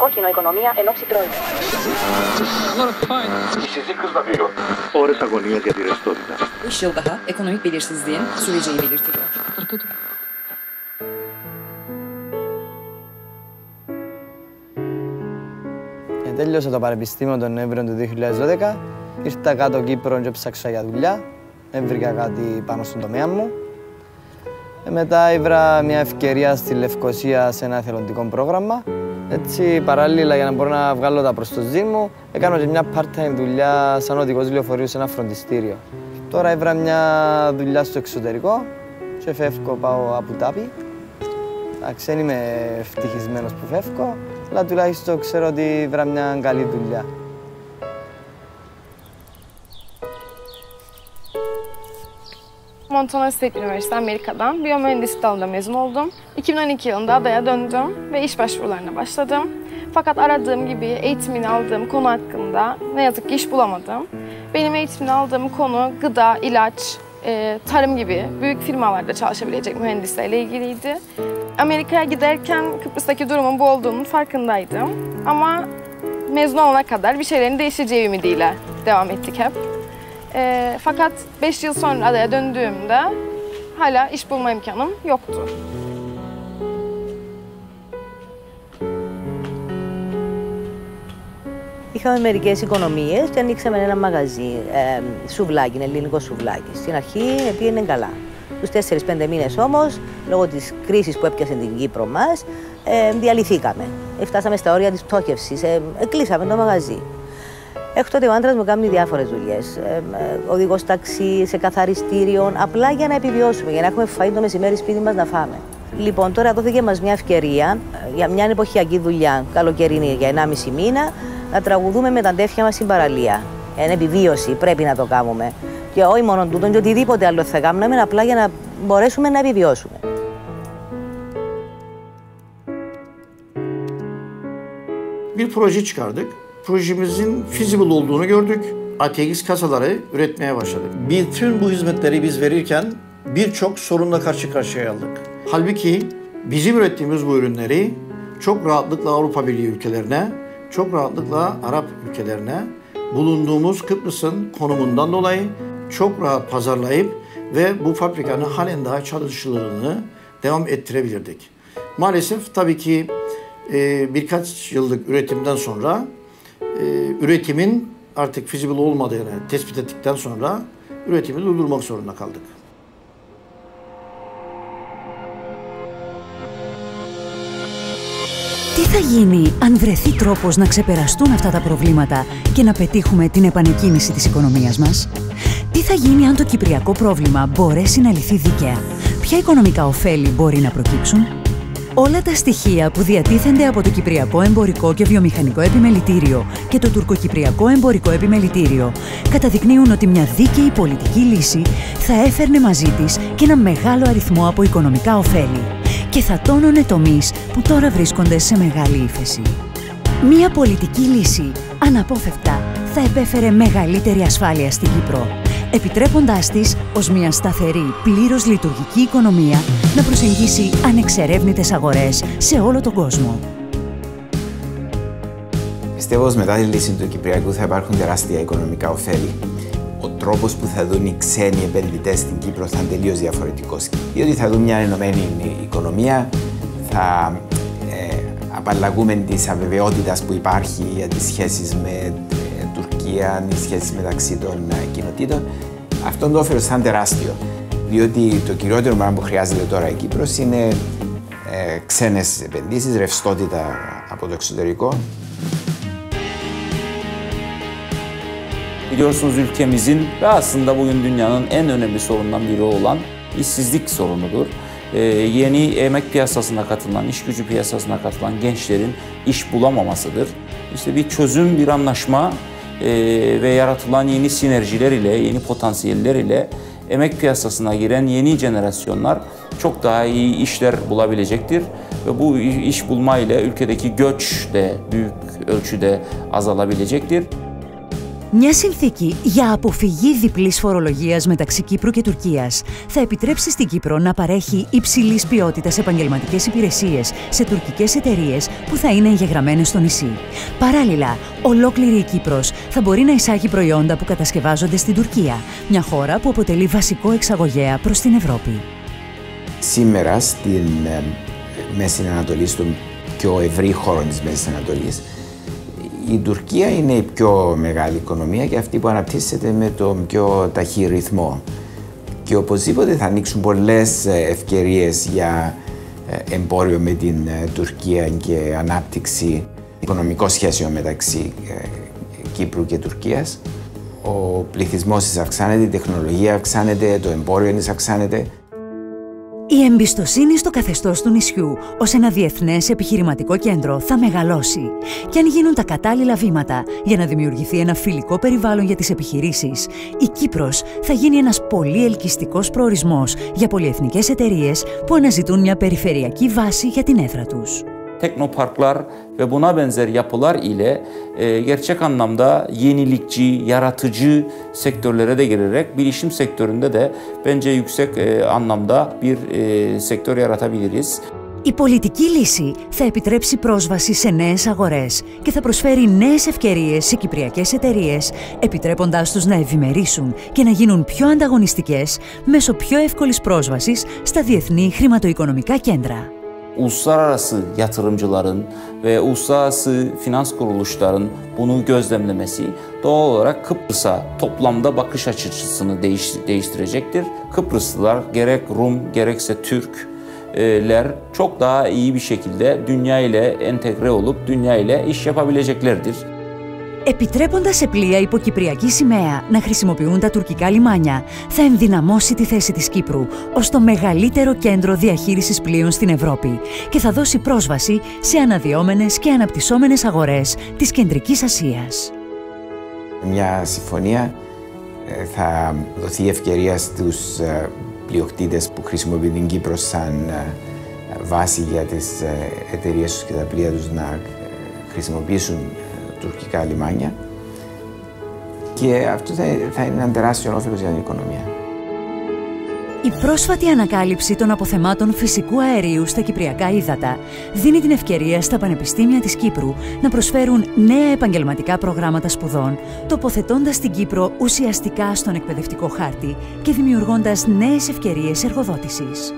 Κόκκινο οικονομία εν ώψη τρόικα. İşsizlik hızlanıyor. Ώρες αγωνίας για τη ρευστότητα. 3 yıl daha ekonomik belirsizliğin süreceği belirtiliyor. Τέλειωσα το πανεπιστήμιο τον Νοέμβριο του 2012. Ήρθα κάτω Κύπρο και ψάξα για δουλειά. Δεν βρήκα κάτι πάνω στον τομέα μου. Μετά ήβρα μια ευκαιρία στη Λευκοσία σε ένα εθελοντικό πρόγραμμα. Έτσι, παράλληλα, για να μπορώ να βγάλω τα προς το Δήμο, έκανα και μια part-time δουλειά σαν οδηγός λεωφορείου σε ένα φροντιστήριο. Τώρα ήβρα μια δουλειά στο εξωτερικό και φεύγω, πάω Αμπου-Ντάμπι. Εντάξει, δεν είμαι ευτυχισμένος που φεύγω, αλλά τουλάχιστον ξέρω ότι ήβρα μια καλή δουλειά. Montana State Üniversitesi Amerika'dan biyomühendislik dalında mezun oldum. 2012 yılında adaya döndüm ve iş başvurularına başladım. Fakat aradığım gibi eğitimini aldığım konu hakkında ne yazık ki iş bulamadım. Benim eğitimini aldığım konu gıda, ilaç, tarım gibi büyük firmalarda çalışabilecek mühendislerle ilgiliydi. Amerika'ya giderken Kıbrıs'taki durumun bu olduğunun farkındaydım. Ama mezun olana kadar bir şeylerin değişeceği ümidiyle devam ettik hep. Fakat 5 yıl sonra adaya döndüğümde hala iş bulma imkanım yoktu. Είχαμε μερικές οικονομίες και ανοίξαμε ένα μαγαζί, σουβλάκι, ελληνικό σουβλάκι. Στην αρχή πήγαινε καλά. Τους 4-5 μήνες όμως, λόγω της κρίσης που έπιασε την Κύπρο μας, διαλυθήκαμε. Φτάσαμε στα όρια της πτώχευσης, κλείσαμε το μαγαζί. Έκτοτε ο άντρας μου κάνει διάφορες δουλειές. Οδηγός ταξί, σε καθαριστήριο, απλά για να επιβιώσουμε, για να έχουμε φαΐ το μεσημέρι σπίτι μας να φάμε. Λοιπόν, τώρα δόθηκε μας μια ευκαιρία για μια εποχιακή δουλειά, καλοκαιρινή, για 1,5 μήνα, να τραγουδούμε με τα αντέφια μας στην παραλία. Είναι επιβίωση, πρέπει να το κάνουμε. Και όχι μόνο τούτον, και οτιδήποτε άλλο θα κάνουμε, απλά για να μπορέσουμε να επιβιώσουμε. Bir proje çıkardık. Projemizin feasible olduğunu gördük. ATX kasaları üretmeye başladık. Bütün bu hizmetleri biz verirken birçok sorunla karşı karşıya kaldık. Halbuki bizim ürettiğimiz bu ürünleri çok rahatlıkla Avrupa Birliği ülkelerine, çok rahatlıkla Arap ülkelerine bulunduğumuz Kıbrıs'ın konumundan dolayı çok rahat pazarlayıp ve bu fabrikanın halen daha çalışılığını devam ettirebilirdik. Maalesef tabii ki birkaç yıllık üretimden sonra üretimin artık feasible olmadığını tespit ettikten sonra üretimi durdurmak zorunda kaldık. Τι θα γίνει αν βρεθεί τρόπος να ξεπεραστούν αυτά τα προβλήματα και να πετύχουμε την επανεκκίνηση της οικονομίας μας? Τι θα γίνει αν το κυπριακό πρόβλημα μπορέσει να λυθεί δίκαια? Ποια οικονομικά ωφέλη μπορεί να προκύψουν? Όλα τα στοιχεία που διατίθενται από το Κυπριακό Εμπορικό και Βιομηχανικό Επιμελητήριο και το Τουρκοκυπριακό Εμπορικό Επιμελητήριο καταδεικνύουν ότι μια δίκαιη πολιτική λύση θα έφερνε μαζί της και ένα μεγάλο αριθμό από οικονομικά ωφέλη και θα τόνωνε τομείς που τώρα βρίσκονται σε μεγάλη ύφεση. Μια πολιτική λύση αναπόφευκτα θα επέφερε μεγαλύτερη ασφάλεια στην Κύπρο, επιτρέποντάς της ως μια σταθερή, πλήρως λειτουργική οικονομία να προσεγγίσει ανεξερεύνητες αγορές σε όλο τον κόσμο. Πιστεύω πως μετά τη λύση του Κυπριακού θα υπάρχουν τεράστια οικονομικά ωφέλη. Ο τρόπος που θα δουν οι ξένοι επενδυτές στην Κύπρο θα είναι τελείως διαφορετικός. Διότι θα δουν μια ενωμένη οικονομία, θα απαλλαγούμε της αβεβαιότητας που υπάρχει για τις σχέσεις με Τουρκία, τις σχέσεις μεταξύ των κοινοτήτων. Αυτό το όφελος θα είναι τεράστιο. Διότι το κυριότερο πράγμα που χρειάζεται τώρα η Κύπρος είναι ξένες επενδύσεις, ρευστότητα από το εξωτερικό. Biliyorsunuz ülkemizin ve aslında bugün dünyanın en önemli sorunlarından biri olan işsizlik sorunudur. Yeni emek piyasasına katılan, iş gücü piyasasına katılan gençlerin iş bulamamasıdır. İşte bir çözüm, bir anlaşma ve yaratılan yeni sinerjiler ile, yeni potansiyeller ile emek piyasasına giren yeni jenerasyonlar çok daha iyi işler bulabilecektir. Ve bu iş bulma ile ülkedeki göç de büyük ölçüde azalabilecektir. Μια συνθήκη για αποφυγή διπλής φορολογίας μεταξύ Κύπρου και Τουρκίας θα επιτρέψει στην Κύπρο να παρέχει υψηλής ποιότητας επαγγελματικές υπηρεσίες σε τουρκικές εταιρείες που θα είναι εγγεγραμμένες στο νησί. Παράλληλα, ολόκληρη η Κύπρος θα μπορεί να εισάγει προϊόντα που κατασκευάζονται στην Τουρκία, μια χώρα που αποτελεί βασικό εξαγωγέα προς την Ευρώπη. Σήμερα στην Μέση Ανατολή, στον πιο ευρύ χώρο της Μέσης Ανατολής, η Τουρκία είναι η πιο μεγάλη οικονομία και αυτή που αναπτύσσεται με τον πιο ταχύ ρυθμό. Και οπωσδήποτε θα ανοίξουν πολλές ευκαιρίες για εμπόριο με την Τουρκία και ανάπτυξη οικονομικών σχέσεων μεταξύ Κύπρου και Τουρκίας. Ο πληθυσμός της αυξάνεται, η τεχνολογία αυξάνεται, το εμπόριο της αυξάνεται. Η εμπιστοσύνη στο καθεστώς του νησιού ως ένα διεθνές επιχειρηματικό κέντρο θα μεγαλώσει και αν γίνουν τα κατάλληλα βήματα για να δημιουργηθεί ένα φιλικό περιβάλλον για τις επιχειρήσεις, η Κύπρος θα γίνει ένας πολύ ελκυστικός προορισμός για πολυεθνικές εταιρείες που αναζητούν μια περιφερειακή βάση για την έδρα τους. Teknoparklar ve buna benzer yapılar ile gerçek anlamda yenilikçi, yaratıcı sektörlere de girerek bilişim sektöründe de bence yüksek anlamda bir sektör yaratabiliriz. Η πολιτική λύση θα επιτρέψει πρόσβαση σε νέες αγορές και θα προσφέρει νέες ευκαιρίες σε κυπριακές εταιρείες, επιτρέποντάς τους να ευημερήσουν και να γίνουν πιο ανταγωνιστικές μέσω πιο εύκολης πρόσβασης στα διεθνή χρηματοοικονομικά κέντρα. Uluslararası yatırımcıların ve uluslararası finans kuruluşların bunu gözlemlemesi doğal olarak Kıbrıs'a toplamda bakış açısını değiştirecektir. Kıbrıslılar gerek Rum gerekse Türkler çok daha iyi bir şekilde dünya ile entegre olup dünya ile iş yapabileceklerdir. Επιτρέποντας σε πλοία υποκυπριακή σημαία να χρησιμοποιούν τα τουρκικά λιμάνια, θα ενδυναμώσει τη θέση της Κύπρου ως το μεγαλύτερο κέντρο διαχείρισης πλοίων στην Ευρώπη και θα δώσει πρόσβαση σε αναδυόμενες και αναπτυσσόμενες αγορές της Κεντρικής Ασίας. Μια συμφωνία θα δοθεί ευκαιρία στους πλειοκτήτες που χρησιμοποιούν την Κύπρο σαν βάση για τις εταιρείες τους και τα πλοία τους να χρησιμοποιήσουν τουρκικά λιμάνια και αυτό θα είναι ένα τεράστιο όφελος για την οικονομία. Η πρόσφατη ανακάλυψη των αποθεμάτων φυσικού αερίου στα κυπριακά ύδατα δίνει την ευκαιρία στα πανεπιστήμια της Κύπρου να προσφέρουν νέα επαγγελματικά προγράμματα σπουδών, τοποθετώντας την Κύπρο ουσιαστικά στον εκπαιδευτικό χάρτη και δημιουργώντας νέες ευκαιρίες εργοδότησης.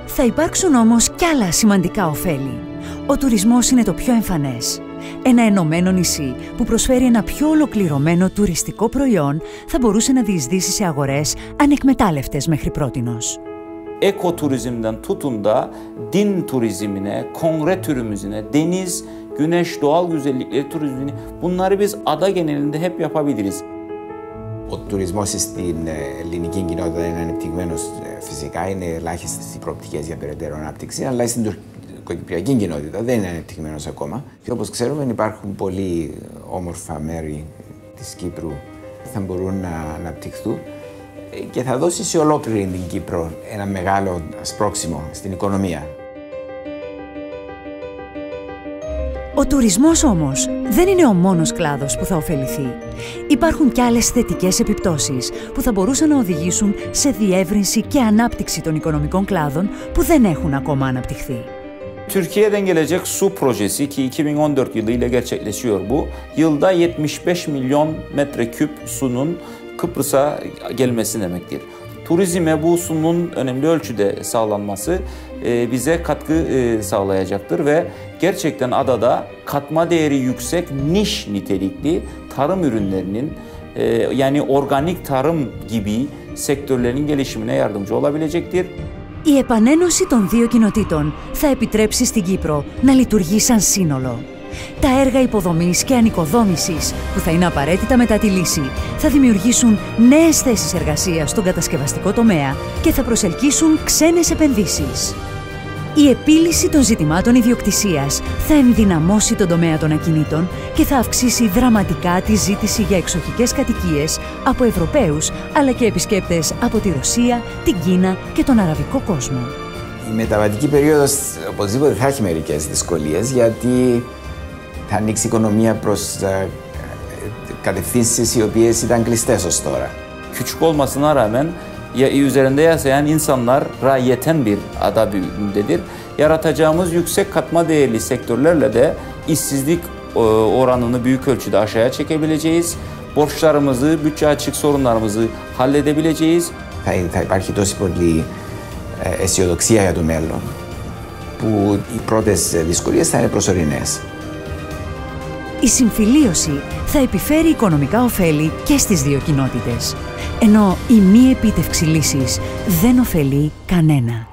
Θα υπάρξουν όμως κι άλλα σημαντικά ωφέλη. Ο τουρισμός είναι το πιο εμφανές. Ένα ενωμένο νησί που προσφέρει ένα πιο ολοκληρωμένο τουριστικό προϊόν θα μπορούσε να διεισδύσει σε αγορές ανεκμετάλλευτες μέχρι πρότινος. Ekoturizmden tutun da din turizmine, kongre turizmine, deniz, güneş, doğal güzellikleri turizmini bunları biz ada genelinde hep yapabiliriz. Ο τουρισμός στην ελληνική κοινότητα είναι ανεπτυγμένος φυσικά, είναι ελάχιστες οι προοπτικές για περαιτέρω ανάπτυξη, αλλά στην κυπριακή κοινότητα δεν είναι ανεπτυγμένος ακόμα. Και όπως ξέρουμε υπάρχουν πολύ όμορφα μέρη της Κύπρου που θα μπορούν να αναπτυχθούν και θα δώσει σε ολόκληρη την Κύπρο ένα μεγάλο σπρώξιμο στην οικονομία. Ο τουρισμός όμως δεν είναι ο μόνος κλάδος που θα ωφεληθεί. Υπάρχουν κι άλλες θετικές επιπτώσεις που θα μπορούσαν να οδηγήσουν σε διεύρυνση και ανάπτυξη των οικονομικών κλάδων που δεν έχουν ακόμα αναπτυχθεί. Türkiye'den gelecek su projesi ki 2014 yılı ile gerçekleşiyor bu. Yılda 75 milyon metreküp sunun Kıbrıs'a gelmesi demektir. Turizme bu sunun önemli ölçüde sağlanması bize katkı sağlayacaktır ve gerçekten adada katma değeri yüksek niş nitelikli tarım ürünlerinin yani organik tarım gibi sektörlerin gelişimine yardımcı olabilecektir. Η επανένωση των δύο κοινοτήτων θα επιτρέψει στην Κύπρο να λειτουργεί σαν σύνολο. Τα έργα υποδομής και ανοικοδόμησης που θα είναι απαραίτητα μετά τη λύση θα δημιουργήσουν νέες θέσεις εργασίας στον κατασκευαστικό τομέα και θα προσελκύσουν ξένες επενδύσεις. Η επίλυση των ζητημάτων ιδιοκτησίας θα ενδυναμώσει τον τομέα των ακινήτων και θα αυξήσει δραματικά τη ζήτηση για εξοχικές κατοικίες από Ευρωπαίους αλλά και επισκέπτες από τη Ρωσία, την Κίνα και τον αραβικό κόσμο. Η μεταβατική περίοδος οπωσδήποτε θα έχει μερικές δυσκολίες γιατί θα ανοίξει η οικονομία προς κατευθύνσεις οι οποίες ήταν κλειστές ως τώρα. Küçük olmasına rağmen üzerinde yaşayan insanlara yeten bir ada büyüklüğündedir. Yaratacağımız yüksek katma değerli sektörlerle de işsizlik oranını büyük ölçüde aşağıya çekebileceğiz. Borçlarımızı, bütçe açık sorunlarımızı halledebileceğiz. Θα υπάρχει τόση πολύ αισιοδοξία για το μέλλον, που οι πρώτες δυσκολίες θα είναι προσωρινές. Η συμφιλίωση θα επιφέρει οικονομικά ωφέλη και στις δύο κοινότητες, ενώ η μη επίτευξη λύσης δεν ωφελεί κανένα.